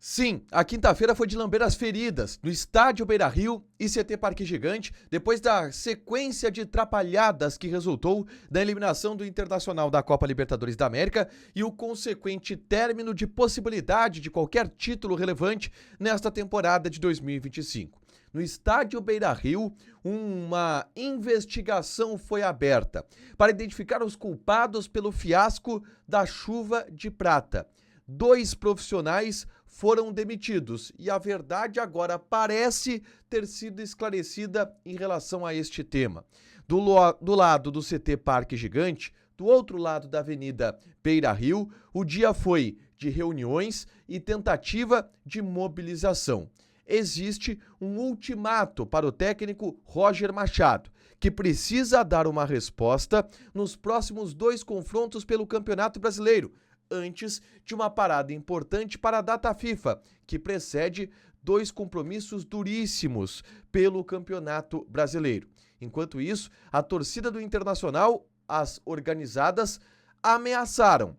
Sim, a quinta-feira foi de lamber as feridas no Estádio Beira-Rio e CT Parque Gigante, depois da sequência de trapalhadas que resultou da eliminação do Internacional da Copa Libertadores da América e o consequente término de possibilidade de qualquer título relevante nesta temporada de 2025. No Estádio Beira-Rio, uma investigação foi aberta para identificar os culpados pelo fiasco da chuva de prata. 2 profissionais foram demitidos e a verdade agora parece ter sido esclarecida em relação a este tema. Do lado do CT Parque Gigante, do outro lado da Avenida Beira-Rio, o dia foi de reuniões e tentativa de mobilização. Existe um ultimato para o técnico Roger Machado, que precisa dar uma resposta nos próximos 2 confrontos pelo Campeonato Brasileiro, antes de uma parada importante para a data FIFA, que precede 2 compromissos duríssimos pelo Campeonato Brasileiro. Enquanto isso, a torcida do Internacional, as organizadas, ameaçaram,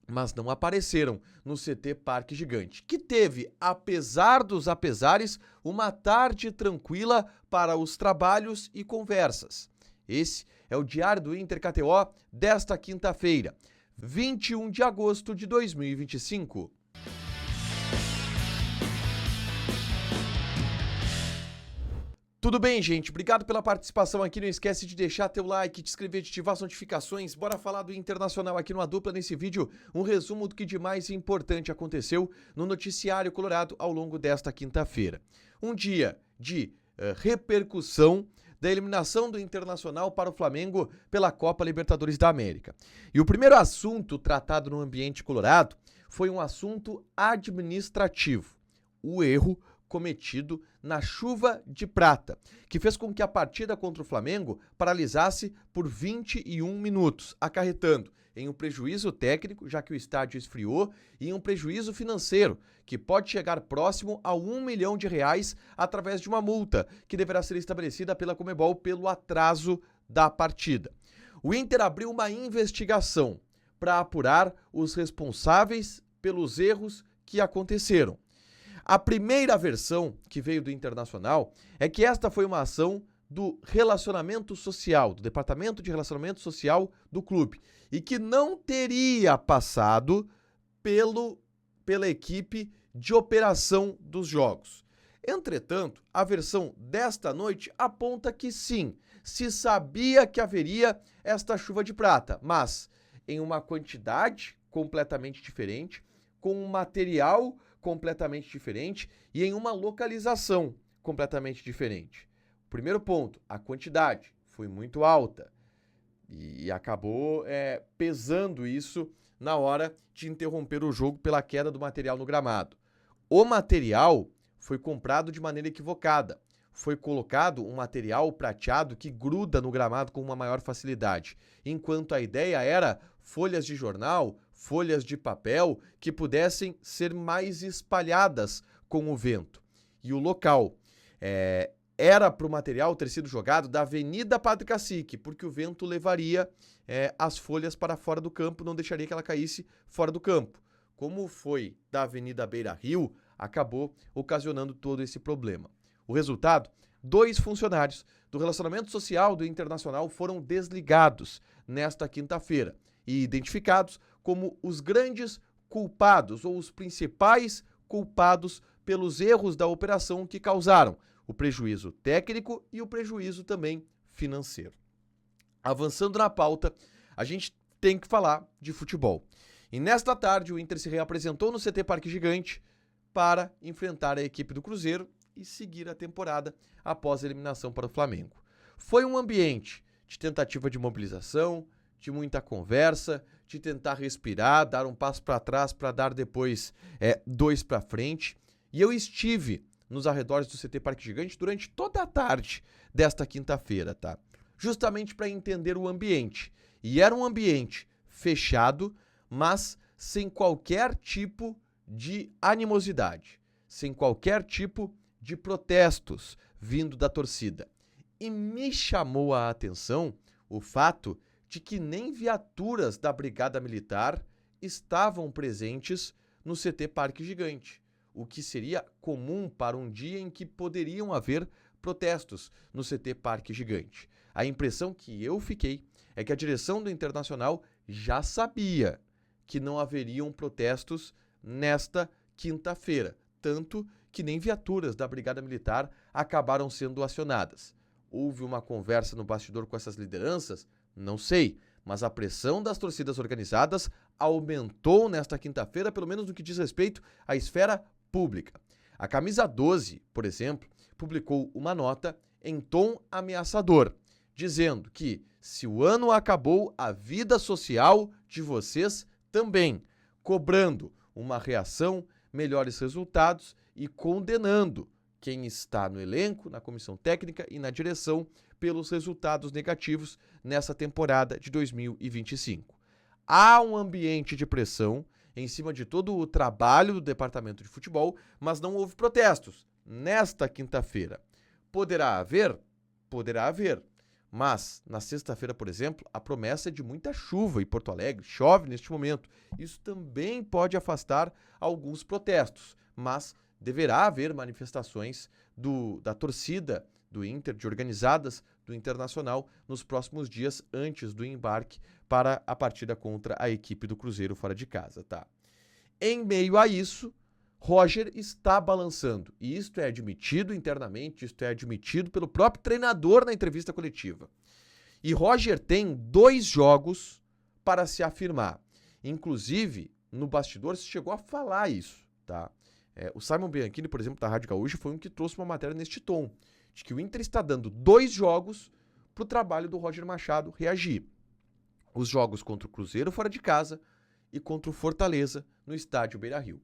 mas não apareceram no CT Parque Gigante, que teve, apesar dos apesares, uma tarde tranquila para os trabalhos e conversas. Esse é o Diário do Inter KTO desta quinta-feira, 21 de agosto de 2025. Tudo bem, gente? Obrigado pela participação aqui. Não esquece de deixar teu like, de inscrever, de ativar as notificações. Bora falar do Internacional aqui no A Dupla nesse vídeo. Um resumo do que de mais importante aconteceu no noticiário colorado ao longo desta quinta-feira. Um dia de repercussão da eliminação do Internacional para o Flamengo pela Copa Libertadores da América. E o primeiro assunto tratado no ambiente colorado foi um assunto administrativo. O erro cometido na chuva de prata, que fez com que a partida contra o Flamengo paralisasse por 21 minutos, acarretando em um prejuízo técnico, já que o estádio esfriou, e em um prejuízo financeiro, que pode chegar próximo a R$1 milhão através de uma multa, que deverá ser estabelecida pela Conmebol pelo atraso da partida. O Inter abriu uma investigação para apurar os responsáveis pelos erros que aconteceram. A primeira versão que veio do Internacional é que esta foi uma ação do relacionamento social, do Departamento de Relacionamento Social do clube, e que não teria passado pela equipe de operação dos jogos. Entretanto, a versão desta noite aponta que sim, se sabia que haveria esta chuva de prata, mas em uma quantidade completamente diferente, com um material completamente diferente e em uma localização completamente diferente. Primeiro ponto, a quantidade foi muito alta e acabou pesando isso na hora de interromper o jogo pela queda do material no gramado. O material foi comprado de maneira equivocada. Foi colocado um material prateado que gruda no gramado com uma maior facilidade, enquanto a ideia era folhas de jornal, folhas de papel que pudessem ser mais espalhadas com o vento. E o local era para o material ter sido jogado da Avenida Padre Cacique, porque o vento levaria as folhas para fora do campo, não deixaria que ela caísse fora do campo. Como foi da Avenida Beira-Rio, acabou ocasionando todo esse problema. O resultado? 2 funcionários do Relacionamento Social do Internacional foram desligados nesta quinta-feira e identificados como os grandes culpados ou os principais culpados pelos erros da operação que causaram o prejuízo técnico e o prejuízo também financeiro. Avançando na pauta, a gente tem que falar de futebol. E nesta tarde o Inter se reapresentou no CT Parque Gigante para enfrentar a equipe do Cruzeiro e seguir a temporada após a eliminação para o Flamengo. Foi um ambiente de tentativa de mobilização, de muita conversa, de tentar respirar, dar um passo para trás para dar depois 2 para frente. E eu estive nos arredores do CT Parque Gigante durante toda a tarde desta quinta-feira, tá? Justamente para entender o ambiente. E era um ambiente fechado, mas sem qualquer tipo de animosidade, sem qualquer tipo de protestos vindo da torcida. E me chamou a atenção o fato de que nem viaturas da Brigada Militar estavam presentes no CT Parque Gigante. o que seria comum para um dia em que poderiam haver protestos no CT Parque Gigante. A impressão que eu fiquei é que a direção do Internacional já sabia que não haveriam protestos nesta quinta-feira, tanto que nem viaturas da Brigada Militar acabaram sendo acionadas. Houve uma conversa no bastidor com essas lideranças? Não sei, mas a pressão das torcidas organizadas aumentou nesta quinta-feira, pelo menos no que diz respeito à esfera pública. A Camisa 12, por exemplo, publicou uma nota em tom ameaçador, dizendo que se o ano acabou, a vida social de vocês também, cobrando uma reação, melhores resultados e condenando quem está no elenco, na comissão técnica e na direção pelos resultados negativos nessa temporada de 2025. Há um ambiente de pressão em cima de todo o trabalho do departamento de futebol, mas não houve protestos nesta quinta-feira. Poderá haver? Poderá haver. Mas, na sexta-feira, por exemplo, a promessa é de muita chuva em Porto Alegre, chove neste momento. Isso também pode afastar alguns protestos, mas deverá haver manifestações da torcida do Inter, de organizadas do Internacional, nos próximos dias antes do embarque para a partida contra a equipe do Cruzeiro fora de casa, tá? Em meio a isso, Roger está balançando, e isto é admitido internamente, isto é admitido pelo próprio treinador na entrevista coletiva. E Roger tem 2 jogos para se afirmar. Inclusive, no bastidor se chegou a falar isso, tá? O Simon Bianchini, por exemplo, da Rádio Gaúcha, foi um que trouxe uma matéria neste tom, de que o Inter está dando 2 jogos para o trabalho do Roger Machado reagir. Os jogos contra o Cruzeiro fora de casa e contra o Fortaleza no estádio Beira-Rio.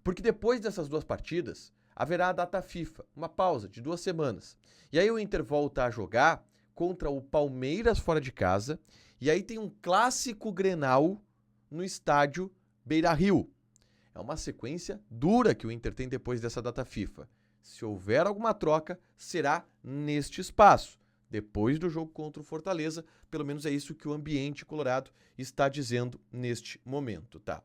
Porque depois dessas 2 partidas, haverá a data FIFA, uma pausa de 2 semanas. E aí o Inter volta a jogar contra o Palmeiras fora de casa, e aí tem um clássico Grenal no estádio Beira-Rio. É uma sequência dura que o Inter tem depois dessa data FIFA. Se houver alguma troca, será neste espaço, depois do jogo contra o Fortaleza. Pelo menos é isso que o ambiente colorado está dizendo neste momento, tá?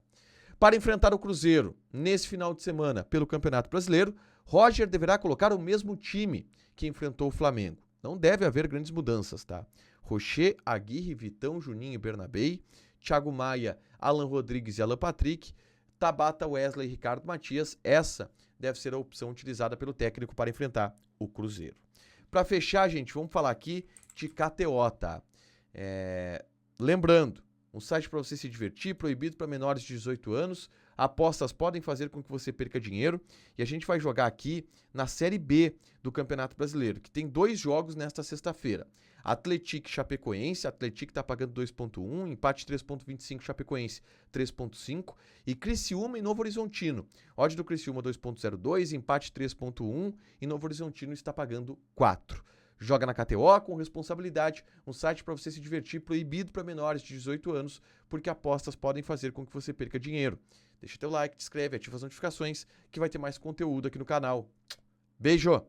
Para enfrentar o Cruzeiro nesse final de semana pelo Campeonato Brasileiro, Roger deverá colocar o mesmo time que enfrentou o Flamengo. Não deve haver grandes mudanças, tá? Rocher, Aguirre, Vitão, Juninho e Bernabei, Thiago Maia, Alan Rodrigues e Alan Patrick, Tabata, Wesley e Ricardo Matias. Essa deve ser a opção utilizada pelo técnico para enfrentar o Cruzeiro. Para fechar, gente, vamos falar aqui de KTO, tá? Lembrando, um site para você se divertir, proibido para menores de 18 anos. Apostas podem fazer com que você perca dinheiro. E a gente vai jogar aqui na Série B do Campeonato Brasileiro, que tem 2 jogos nesta sexta-feira. Atlético Chapecoense, Atlético está pagando 2,1, empate 3,25, Chapecoense 3,5. E Criciúma e Novo Horizontino. Odd do Criciúma 2,02, empate 3,1 e Novo Horizontino está pagando 4. Joga na KTO com responsabilidade, um site para você se divertir, proibido para menores de 18 anos, porque apostas podem fazer com que você perca dinheiro. Deixa teu like, te inscreve, ativa as notificações, que vai ter mais conteúdo aqui no canal. Beijo!